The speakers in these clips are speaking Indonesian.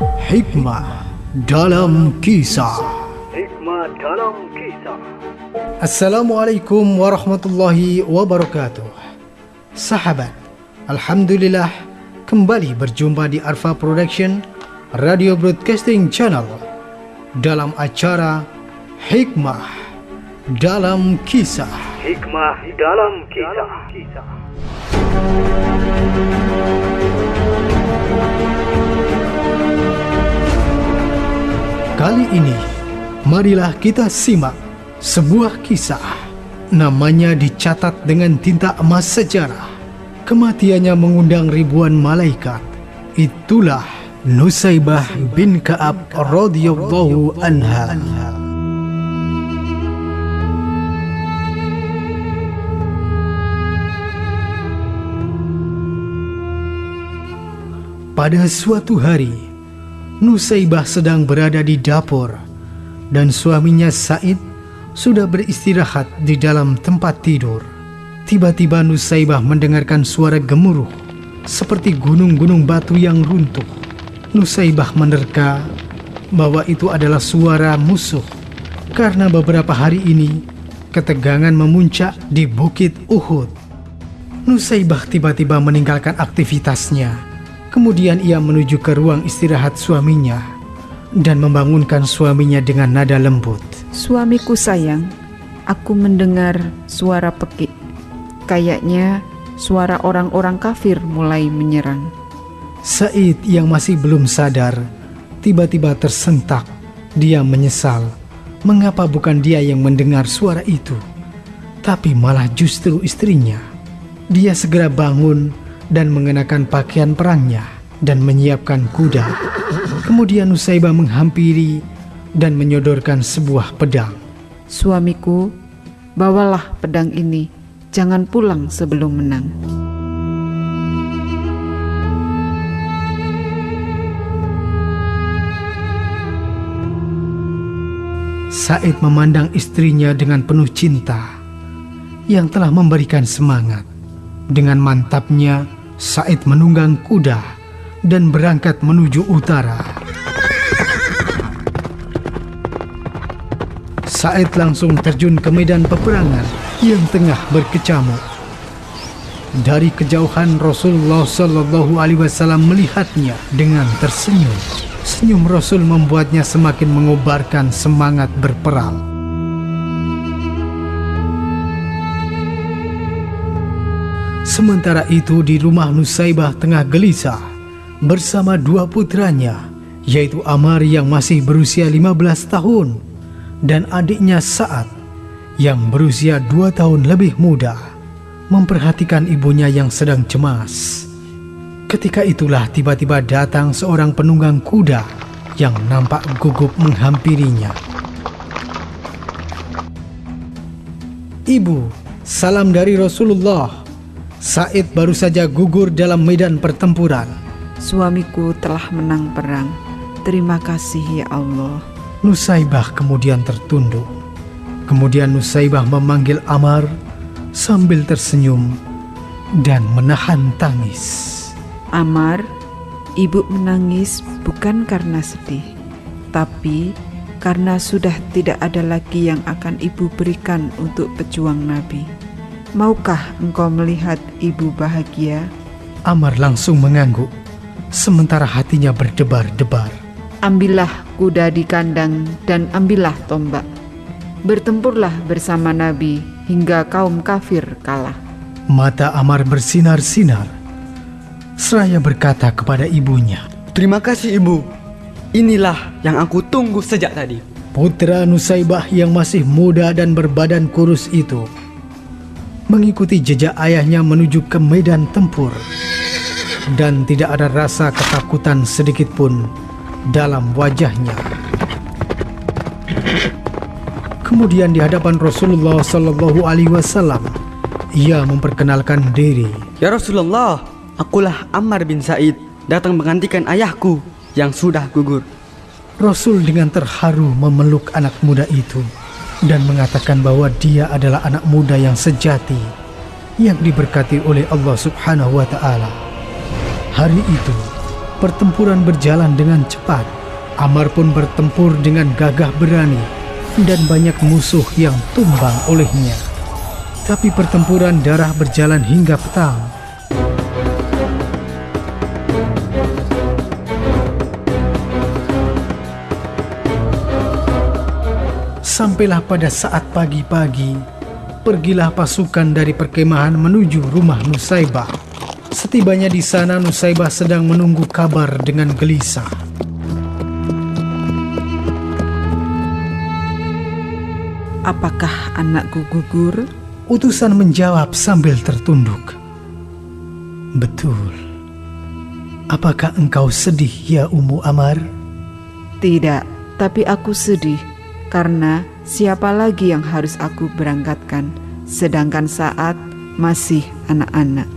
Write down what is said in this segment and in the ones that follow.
Hikmah dalam Kisah. Hikmah dalam Kisah. Assalamualaikum warahmatullahi wabarakatuh. Sahabat, Alhamdulillah kembali berjumpa di Arfa Production Radio Broadcasting Channel dalam acara Hikmah dalam Kisah. Hikmah dalam Kisah. Kali ini, marilah kita simak sebuah kisah. Namanya dicatat dengan tinta emas sejarah. Kematiannya mengundang ribuan malaikat. Itulah Nusaybah bin Ka'ab radhiyallahu anha. Pada suatu hari, Nusaybah sedang berada di dapur dan suaminya Said sudah beristirahat di dalam tempat tidur. Tiba-tiba Nusaybah mendengarkan suara gemuruh seperti gunung-gunung batu yang runtuh. Nusaybah menerka bahwa itu adalah suara musuh karena beberapa hari ini ketegangan memuncak di Bukit Uhud. Nusaybah tiba-tiba meninggalkan aktivitasnya. Kemudian ia menuju ke ruang istirahat suaminya dan membangunkan suaminya dengan nada lembut. Suamiku sayang, aku mendengar suara pekik. Kayaknya suara orang-orang kafir mulai menyerang. Said yang masih belum sadar tiba-tiba tersentak. Dia menyesal mengapa bukan dia yang mendengar suara itu, tapi malah justru istrinya. Dia segera bangun dan mengenakan pakaian perangnya dan menyiapkan kuda. Kemudian Nusaybah menghampiri dan menyodorkan sebuah pedang. Suamiku, bawalah pedang ini, jangan pulang sebelum menang. Said memandang istrinya dengan penuh cinta yang telah memberikan semangat. Dengan mantapnya, Said menunggang kuda dan berangkat menuju utara. Said langsung terjun ke medan peperangan yang tengah berkecamuk. Dari kejauhan Rasulullah SAW melihatnya dengan tersenyum. Senyum Rasul membuatnya semakin mengobarkan semangat berperang. Sementara itu di rumah Nusaybah tengah gelisah bersama dua putranya, yaitu Ammar yang masih berusia 15 tahun dan adiknya Sa'ad yang berusia 2 tahun lebih muda, memperhatikan ibunya yang sedang cemas. Ketika itulah tiba-tiba datang seorang penunggang kuda yang nampak gugup menghampirinya. "Ibu, salam dari Rasulullah. Said baru saja gugur dalam medan pertempuran." Suamiku telah menang perang. Terima kasih ya Allah. Nusaybah kemudian tertunduk. Kemudian Nusaybah memanggil Ammar sambil tersenyum dan menahan tangis. Ammar, ibu menangis bukan karena sedih, tapi karena sudah tidak ada lagi yang akan ibu berikan untuk pejuang Nabi. Maukah engkau melihat ibu bahagia? Ammar langsung mengangguk, sementara hatinya berdebar-debar. Ambillah kuda di kandang dan ambillah tombak. Bertempurlah bersama Nabi hingga kaum kafir kalah. Mata Ammar bersinar-sinar, seraya berkata kepada ibunya, "Terima kasih ibu, inilah yang aku tunggu sejak tadi." Putra Nusaybah yang masih muda dan berbadan kurus itu mengikuti jejak ayahnya menuju ke medan tempur dan tidak ada rasa ketakutan sedikit pun dalam wajahnya. Kemudian di hadapan Rasulullah SAW, ia memperkenalkan diri. "Ya Rasulullah, akulah Ammar bin Said, datang menggantikan ayahku yang sudah gugur." Rasul dengan terharu memeluk anak muda itu dan mengatakan bahwa dia adalah anak muda yang sejati yang diberkati oleh Allah Subhanahu wa Ta'ala. Hari itu pertempuran berjalan dengan cepat. Ammar pun bertempur dengan gagah berani dan banyak musuh yang tumbang olehnya. Tapi pertempuran darah berjalan hingga petang. Sampailah pada saat pagi-pagi, pergilah pasukan dari perkemahan menuju rumah Nusaybah. Setibanya di sana, Nusaybah sedang menunggu kabar dengan gelisah. Apakah anakku gugur? Utusan menjawab sambil tertunduk. Betul. Apakah engkau sedih, ya Ummu Ammar? Tidak, tapi aku sedih karena siapa lagi yang harus aku berangkatkan, sedangkan Sa'ad masih anak-anak.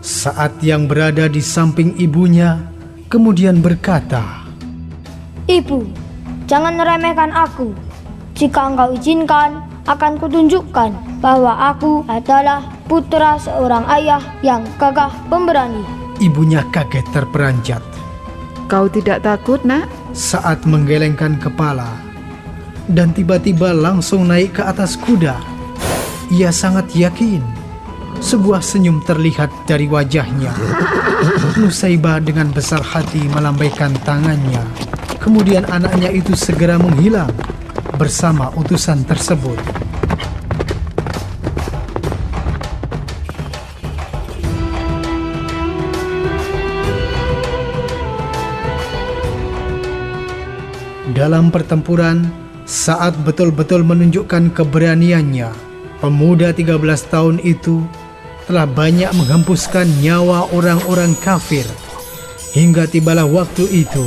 Sa'ad yang berada di samping ibunya kemudian berkata, Ibu, jangan meremehkan aku. Jika engkau izinkan, akan kutunjukkan bahwa aku adalah putra seorang ayah yang gagah pemberani. Ibunya kaget terperanjat. Kau tidak takut, Nak? Sa'ad menggelengkan kepala dan tiba-tiba langsung naik ke atas kuda. Ia sangat yakin. Sebuah senyum terlihat dari wajahnya. Nusaybah dengan besar hati melambaikan tangannya. Kemudian anaknya itu segera menghilang bersama utusan tersebut. Dalam pertempuran, Sa'ad betul-betul menunjukkan keberaniannya. Pemuda 13 tahun itu telah banyak menghempuskan nyawa orang-orang kafir. Hingga tibalah waktu itu,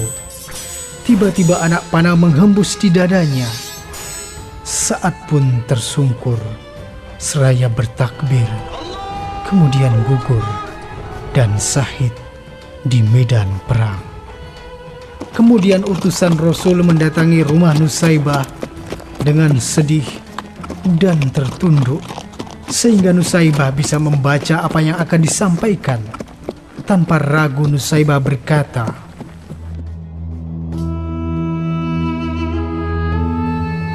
tiba-tiba anak panah menghembus di dadanya. Sa'ad pun tersungkur, seraya bertakbir, kemudian gugur dan syahid di medan perang. Kemudian utusan Rasul mendatangi rumah Nusaybah dengan sedih dan tertunduk, sehingga Nusaybah bisa membaca apa yang akan disampaikan. Tanpa ragu Nusaybah berkata,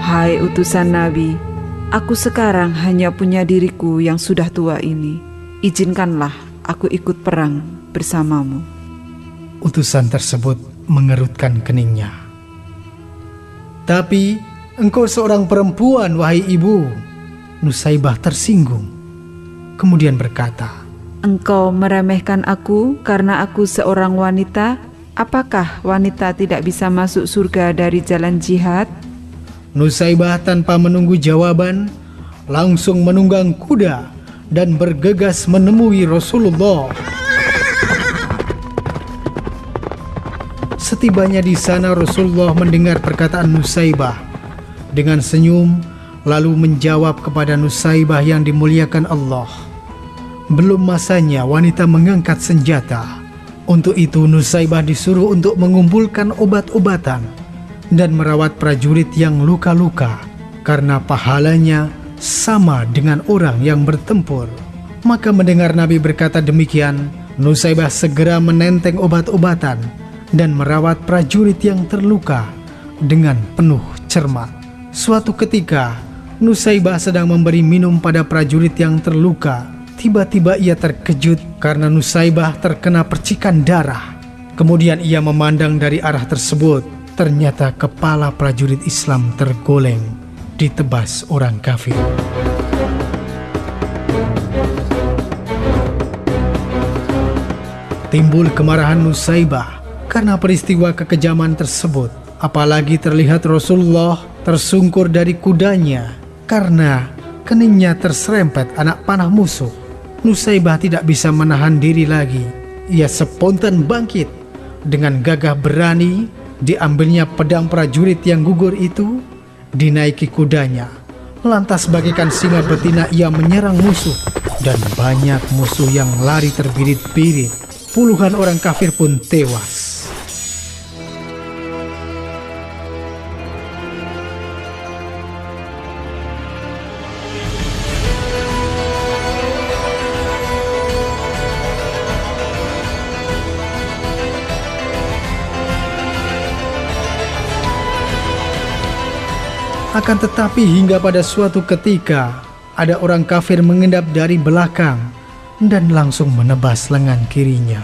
Hai utusan Nabi, aku sekarang hanya punya diriku yang sudah tua ini. Izinkanlah aku ikut perang bersamamu. Utusan tersebut mengerutkan keningnya. Tapi engkau seorang perempuan, wahai ibu. Nusaybah tersinggung. Kemudian berkata, Engkau meremehkan aku karena aku seorang wanita? Apakah wanita tidak bisa masuk surga dari jalan jihad? Nusaybah tanpa menunggu jawaban langsung menunggang kuda dan bergegas menemui Rasulullah. Setibanya di sana, Rasulullah mendengar perkataan Nusaybah dengan senyum, lalu menjawab kepada Nusaybah yang dimuliakan Allah. Belum masanya wanita mengangkat senjata. Untuk itu Nusaybah disuruh untuk mengumpulkan obat-obatan dan merawat prajurit yang luka-luka, karena pahalanya sama dengan orang yang bertempur. Maka mendengar Nabi berkata demikian, Nusaybah segera menenteng obat-obatan dan merawat prajurit yang terluka dengan penuh cermat. Suatu ketika, Nusaybah sedang memberi minum pada prajurit yang terluka. Tiba-tiba ia terkejut karena Nusaybah terkena percikan darah. Kemudian ia memandang dari arah tersebut. Ternyata kepala prajurit Islam tergoleng ditebas orang kafir. Timbul kemarahan Nusaybah karena peristiwa kekejaman tersebut. Apalagi terlihat Rasulullah tersungkur dari kudanya karena keningnya terserempet anak panah musuh. Nusaybah tidak bisa menahan diri lagi. Ia spontan bangkit. Dengan gagah berani, diambilnya pedang prajurit yang gugur itu, dinaiki kudanya. Lantas bagaikan singa betina ia menyerang musuh, dan banyak musuh yang lari terbirit-birit. Puluhan orang kafir pun tewas. Akan tetapi hingga pada suatu ketika ada orang kafir mengendap dari belakang dan langsung menebas lengan kirinya.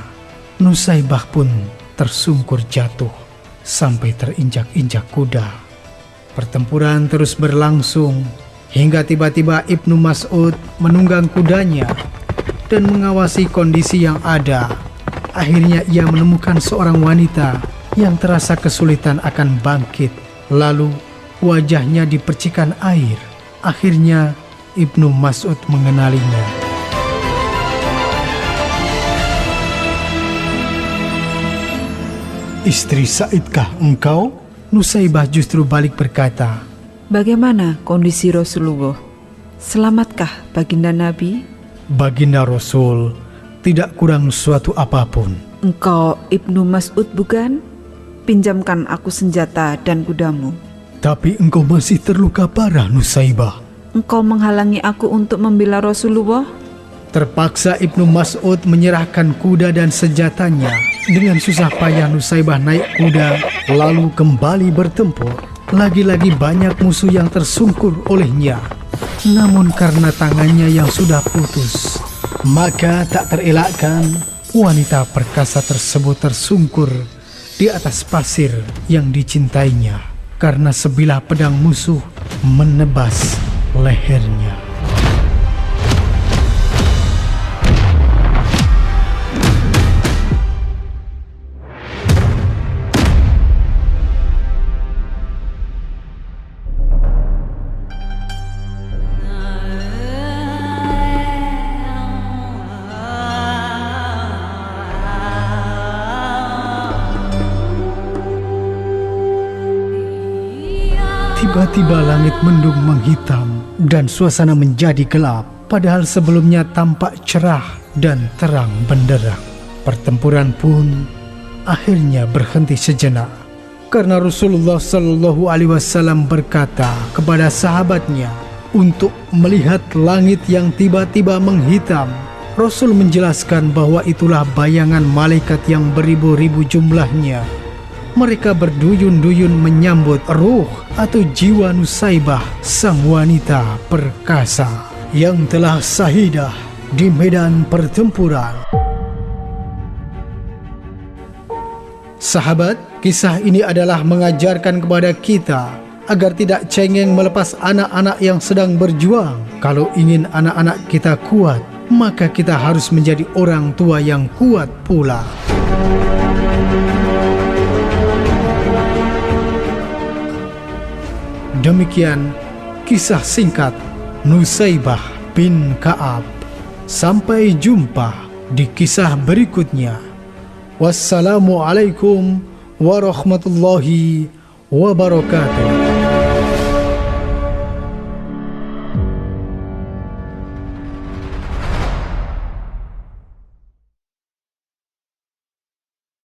Nusaibah pun tersungkur jatuh sampai terinjak-injak kuda. Pertempuran terus berlangsung hingga tiba-tiba Ibnu Mas'ud menunggang kudanya dan mengawasi kondisi yang ada. Akhirnya ia menemukan seorang wanita yang terasa kesulitan akan bangkit. Lalu wajahnya dipercikan air. Akhirnya Ibnu Mas'ud mengenalinya. "Istri Sa'idkah engkau?" Nusaibah justru balik berkata, Bagaimana kondisi Rasulullah? Selamatkah baginda Nabi? "Baginda Rasul tidak kurang suatu apapun." Engkau Ibnu Mas'ud bukan? Pinjamkan aku senjata dan kudamu. "Tapi engkau masih terluka parah, Nusaibah." Engkau menghalangi aku untuk membela Rasulullah? Terpaksa Ibnu Mas'ud menyerahkan kuda dan senjatanya. Dengan susah payah Nusaibah naik kuda lalu kembali bertempur. Lagi-lagi banyak musuh yang tersungkur olehnya. Namun karena tangannya yang sudah putus, maka tak terelakkan wanita perkasa tersebut tersungkur di atas pasir yang dicintainya karena sebilah pedang musuh menebas lehernya. Tiba-tiba langit mendung menghitam dan suasana menjadi gelap, padahal sebelumnya tampak cerah dan terang benderang. Pertempuran pun akhirnya berhenti sejenak karena Rasulullah Shallallahu Alaihi Wasallam berkata kepada sahabatnya untuk melihat langit yang tiba-tiba menghitam. Rasul menjelaskan bahwa itulah bayangan malaikat yang beribu-ribu jumlahnya. Mereka berduyun-duyun menyambut ruh atau jiwa Nusaibah, sang wanita perkasa yang telah syahidah di medan pertempuran. Sahabat, kisah ini adalah mengajarkan kepada kita agar tidak cengeng melepas anak-anak yang sedang berjuang. Kalau ingin anak-anak kita kuat, maka kita harus menjadi orang tua yang kuat pula. Demikian kisah singkat Nusaibah bin Ka'ab. Sampai jumpa di kisah berikutnya. Wassalamualaikum warahmatullahi wabarakatuh.